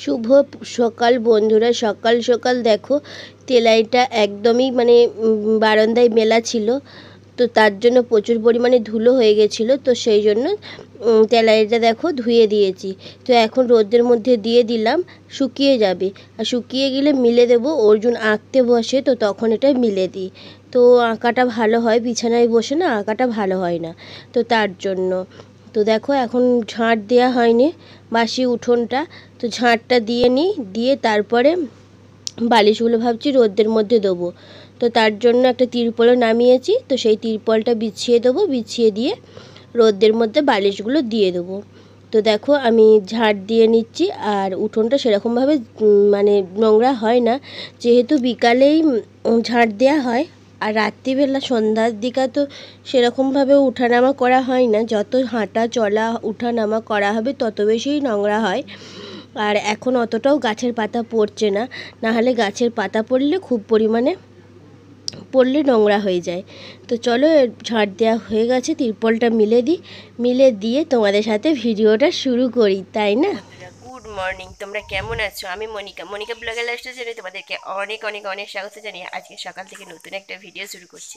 শুভ সকাল বন্ধুরা। সকাল সকাল দেখো তেলাইটা একদমই বারান্দায় মেলা ছিল, তো তার জন্য প্রচুর পরিমাণে ধুলো হয়ে গেছিলো, তো সেই জন্য তেলাইটা দেখো ধুয়ে দিয়েছি। তো এখন রোদের মধ্যে দিয়ে দিলাম, শুকিয়ে যাবে। আর শুকিয়ে গেলে মিলে দেবো। অর্জুন আঁকতে বসে, তো তখন এটা মিলে দিই। তো আঁকাটা ভালো হয়, বিছানায় বসে না আঁকাটা ভালো হয় না, তো তার জন্য। তো দেখো এখন ঝাঁট দেওয়া হয়নি বাসি উঠোনটা, তো ঝাঁটটা দিয়ে নিই, দিয়ে তারপরে বালিশগুলো ভাবছি রোদের মধ্যে দেবো। তো তার জন্য একটা তিরপলও নামিয়েছি, তো সেই তিরপলটা বিছিয়ে দেবো, বিছিয়ে দিয়ে রোদের মধ্যে বালিশগুলো দিয়ে দেবো। তো দেখো আমি ঝাঁট দিয়ে নিচ্ছি, আর উঠোনটা সেরকমভাবে নোংরা হয় না, যেহেতু বিকালেই ঝাঁট দেওয়া হয়। আর রাত্রিবেলা সন্ধ্যার দিকে তো সেরকমভাবে উঠানামা করা হয় না, যত হাঁটা চলা উঠানামা করা হবে তত বেশি নোংরা হয়। আর এখন অতটাও গাছের পাতা পড়ছে না, নাহলে গাছের পাতা পড়লে খুব পরিমাণে পড়লে নোংরা হয়ে যায়। তো চলো ঝাঁট দেওয়া হয়ে গেছে, তিরপলটা মিলে দিই, মিলে দিয়ে তোমাদের সাথে ভিডিওটা শুরু করি, তাই না? গুড মর্নিং, তোমরা কেমন আছো? আমি মনিকা ব্লগের লাইফস্টাইল চ্যানেলে তোমাদেরকে অনেক অনেক অনেক স্বাগত জানিয়ে আজকে সকাল থেকে নতুন একটা ভিডিও শুরু করছি।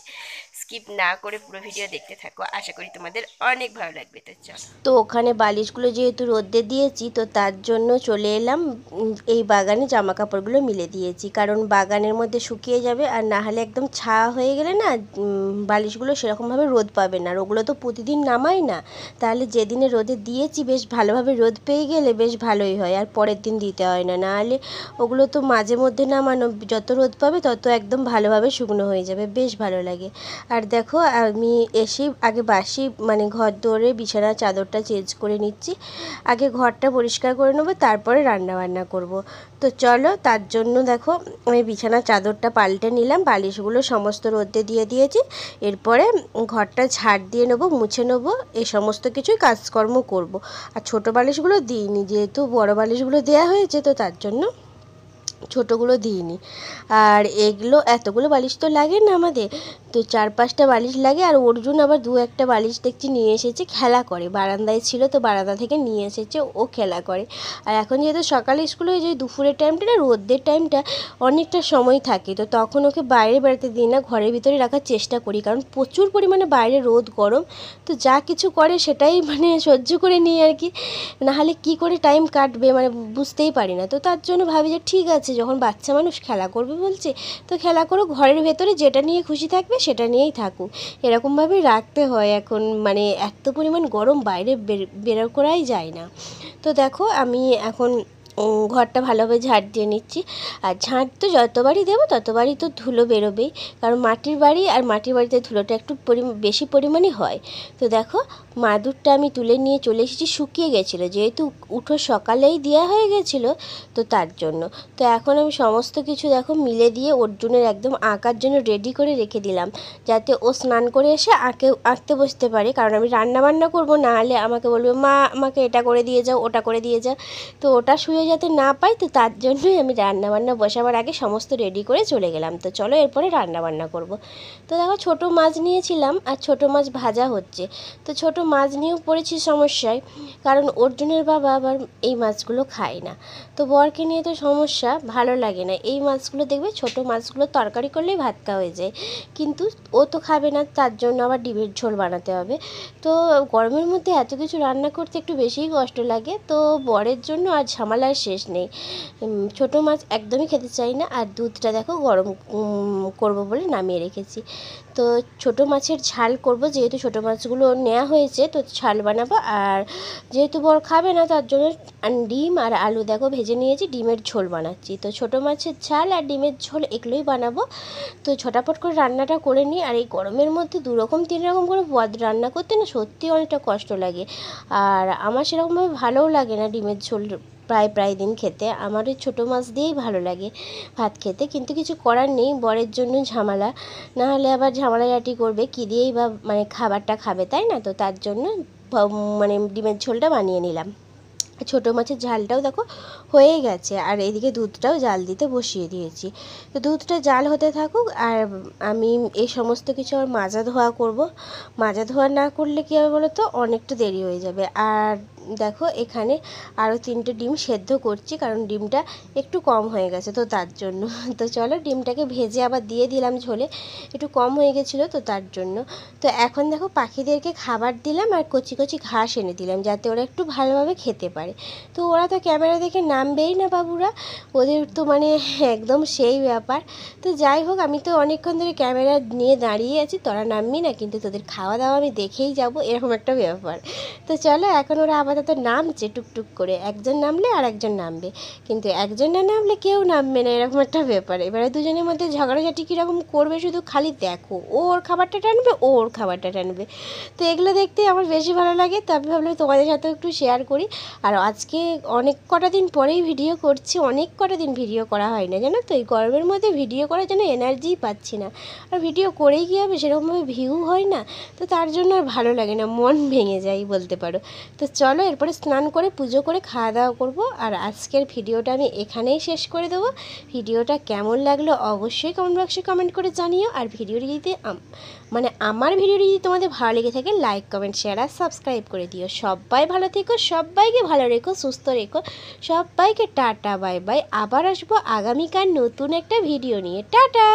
স্কিপ না করে পুরো ভিডিও দেখতে থাকো, আশা করি তোমাদের অনেক ভালো লাগবে। তো চলো, তো ওখানে বালিশগুলো যেহেতু রোদে দিয়েছি, তো তার জন্য চলে এলাম এই বাগানে জামা কাপড়গুলো মিলে দিয়েছি, কারণ বাগানের মধ্যে শুকিয়ে যাবে, আর না হলে একদম ছা হয়ে গেলে না বালিশগুলো সেরকমভাবে রোদ পাবে না। ওগুলো তো প্রতিদিন নামাই না, তাহলে যেদিনে রোদে দিয়েছি বেশ ভালোভাবে রোদ পেয়ে গেলে বেশ ভালোই হয়, আর পরের দিন দিতে হয় না। নাহলে ওগুলো তো মাঝে মধ্যে নামানো, যত রোদ পাবে তত একদম ভালোভাবে শুকনো হয়ে যাবে, বেশ ভালো লাগে। আর দেখো আমি এসে আগে বাসি ঘর দৌড়ে বিছানার চাদরটা চেঞ্জ করে নিচ্ছি। আগে ঘরটা পরিষ্কার করে নেবো, তারপরে রান্না বান্না করব। তো চলো, তার জন্য দেখো আমি বিছানার চাদরটা পাল্টে নিলাম, বালিশগুলো সমস্ত রোদে দিয়ে দিয়েছি। এরপরে ঘরটা ঝাড় দিয়ে নেবো, মুছে নেবো, এই সমস্ত কিছুই কাজকর্ম করব। আর ছোটো বালিশগুলো দিইনি, যেহেতু বড় বালিশগুলো দেওয়া হয়েছে, তো তার জন্য ছোটোগুলো দিইনি। আর এগুলো এতগুলো বালিশ তো লাগে না আমাদের, তো 4-5টা বালিশ লাগে। আর অর্জুন আবার 2-1টা বালিশ দেখছি নিয়ে এসেছে, খেলা করে, বারান্দায় ছিল তো বারান্দা থেকে নিয়ে এসেছে, ও খেলা করে। আর এখন যেহেতু সকালে স্কুল হয়ে যায়, দুপুরের টাইমটা না রোদের টাইমটা অনেকটা সময় থাকে, তো তখন ওকে বাইরে বেড়াতে দিই না, ঘরের ভিতরে রাখার চেষ্টা করি, কারণ প্রচুর পরিমাণে বাইরে রোদ গরম। তো যা কিছু করে সেটাই সহ্য করে নিই আর কি, নাহলে কি করে টাইম কাটবে বুঝতেই পারি না। তো তার জন্য ভাবি যে ঠিক আছে, যখন বাচ্চা মানুষ খেলা করবে বলছে, তো খেলা করো, ঘরের ভেতরে যেটা নিয়ে খুশি থাকবে সেটা নিয়েই থাকুক, এরকমভাবেই রাখতে হয়। এখন এত পরিমাণ গরম, বাইরে বের করাই যায় না। তো দেখো আমি এখন ঘরটা ভালোভাবে ঝাঁট দিয়ে নিচ্ছি। আর ঝাঁট তো যতবারই দেবো ততবারই তো ধুলো বেরোবেই, কারণ মাটির বাড়ি, আর মাটির বাড়িতে ধুলোটা একটু বেশি পরিমাণে হয়। তো দেখো মাদুরটা আমি তুলে নিয়ে চলে এসেছি, শুকিয়ে গেছিলো, যেহেতু উঠো সকালেই দেওয়া হয়ে গেছিলো, তো তার জন্য। তো এখন আমি সমস্ত কিছু দেখো মিলে দিয়ে অর্জুনের একদম আঁকার জন্য রেডি করে রেখে দিলাম, যাতে ও স্নান করে এসে আঁকতে বসতে পারে, কারণ আমি রান্না বান্না করবো, না হলে আমাকে বলবে মা আমাকে এটা করে দিয়ে যাও, ওটা করে দিয়ে যাও, তো ওটা শুয়ে যাতে না পাই, তো তার জন্যই আমি রান্না বান্না বসাবার আগে সমস্ত রেডি করে চলে গেলাম। তো চলো এরপরে রান্না বান্না করব। তো দেখো ছোটো মাছ নিয়েছিলাম, আর ছোটো মাছ ভাজা হচ্ছে। তো ছোটো মাছ নিয়েও পড়েছি সমস্যায়, কারণ অর্জুনের বাবা আবার এই মাছগুলো খায় না, তো বরকে নিয়ে তো সমস্যা, ভালো লাগে না এই মাছগুলো। দেখবে ছোটো মাছগুলো তরকারি করলেই ভাত খাওয়া হয়ে যায়, কিন্তু ও তো খাবে না, তার জন্য আবার ডিমের ঝোল বানাতে হবে। তো গরমের মধ্যে এত কিছু রান্না করতে একটু বেশিই কষ্ট লাগে, তো বরের জন্য আর ঝামেলার শেষ নেই। ছোটো মাছ একদমই খেতে চাই না, আর দুধটা দেখো গরম করব বলে নামিয়ে রেখেছি। তো ছোটো মাছের ঝাল করব, যেহেতু ছোটো মাছগুলো নেওয়া হয়েছে, তো ঝাল বানাবো। আর যেহেতু বর খাবে না, তার জন্য ডিম আর আলু দেখো ভেজে নিয়েছি, ডিমের ঝোল বানাচ্ছি। তো ছোটো মাছের ঝাল আর ডিমের ঝোল এগুলোই বানাবো। তো ঝটাপট করে রান্নাটা করে নিই। আর এই গরমের মধ্যে 2-3 রকম করে পদ রান্না করতে না সত্যিই অনেকটা কষ্ট লাগে, আর আমার সেরকমভাবে ভালোও লাগে না ডিমের ঝোল প্রায় দিন খেতে। আমার ওই ছোটো মাছ দিয়েই ভালো লাগে ভাত খেতে, কিন্তু কিছু করার নেই, বরের জন্য ঝামেলা, না হলে আবার ঝামেলাঝাটি করবে, কী দিয়েই বা খাবারটা খাবে, তাই না? তো তার জন্য ডিমের ঝোলটা বানিয়ে নিলাম। ছোটো মাছের ঝালটাও দেখো হয়ে গেছে, আর এদিকে দুধটাও জাল দিতে বসিয়ে দিয়েছি। তো দুধটা জাল হতে থাকুক, আর আমি এই সমস্ত কিছু মাজা ধোয়া করব। মাজা ধোয়া না করলে কী হবে বলো তো, অনেকটা দেরি হয়ে যাবে। আর দেখো এখানে আরও 3টে ডিম সেদ্ধ করছি, কারণ ডিমটা একটু কম হয়ে গেছে তো তার জন্য। তো চলো ডিমটাকে ভেজে আবার দিয়ে দিলাম ঝোলে, একটু কম হয়ে গেছিলো তো তার জন্য। তো এখন দেখো পাখিদেরকে খাবার দিলাম আর কচি কচি ঘাস এনে দিলাম, যাতে ওরা একটু ভালোভাবে খেতে পারে। তো ওরা তো ক্যামেরা দেখে নামবেই না বাবুরা, ওদের তো মানে একদম সেই ব্যাপার। তো যাই হোক, আমি তো অনেকক্ষণ ধরে ক্যামেরা নিয়ে দাঁড়িয়ে আছি, তোরা নামবি না কিন্তু তোদের খাওয়া দাওয়া আমি দেখেই যাব, এরকম একটা ব্যাপার। তো চলো এখন ওরা আপাতত নামছে টুকটুক করে, একজন নামলে আর একজন নামবে, কিন্তু একজন না নামলে কেউ নামবে না, এরকম একটা ব্যাপার। এবারে দুজনের মধ্যে ঝগড়াঝাটি কীরকম করবে শুধু খালি দেখো, ও ওর খাবারটা টানবে, ও ওর খাবারটা টানবে। তো এগুলো দেখতে আমার বেশি ভালো লাগে, তো আমি ভাবলাম তোমাদের সাথেও একটু শেয়ার করি। আর আজকে অনেক কটা দিন পরেই ভিডিও করছি, অনেক কটা দিন ভিডিও করা হয় না জানো তো, এই গরমের মধ্যে ভিডিও করার জন্য এনার্জিই পাচ্ছি না, আর ভিডিও করেই কী হবে, সেরকমভাবে ভিউ হয় না, তো তার জন্য আর ভালো লাগে না, মন ভেঙে যায় বলতে পারো। তো চলো এরপরে স্নান করে পুজো করে খাওয়া দাওয়া করবো, আর আজকের ভিডিওটা আমি এখানেই শেষ করে দেবো। ভিডিওটা কেমন লাগলো অবশ্যই কমেন্ট বক্সে কমেন্ট করে জানিও, আর ভিডিওটি যদি মানে আমার ভিডিওটি যদি তোমাদের ভালো লেগে থাকে লাইক কমেন্ট শেয়ার আর সাবস্ক্রাইব করে দিও। সবাই ভালো থেকো, সবাইকে ভালো রেখো, সুস্থ রেখো, সবাইকে টাটা বাই বাই। আবার আসবো আগামীকাল নতুন একটা ভিডিও নিয়ে, টাটা।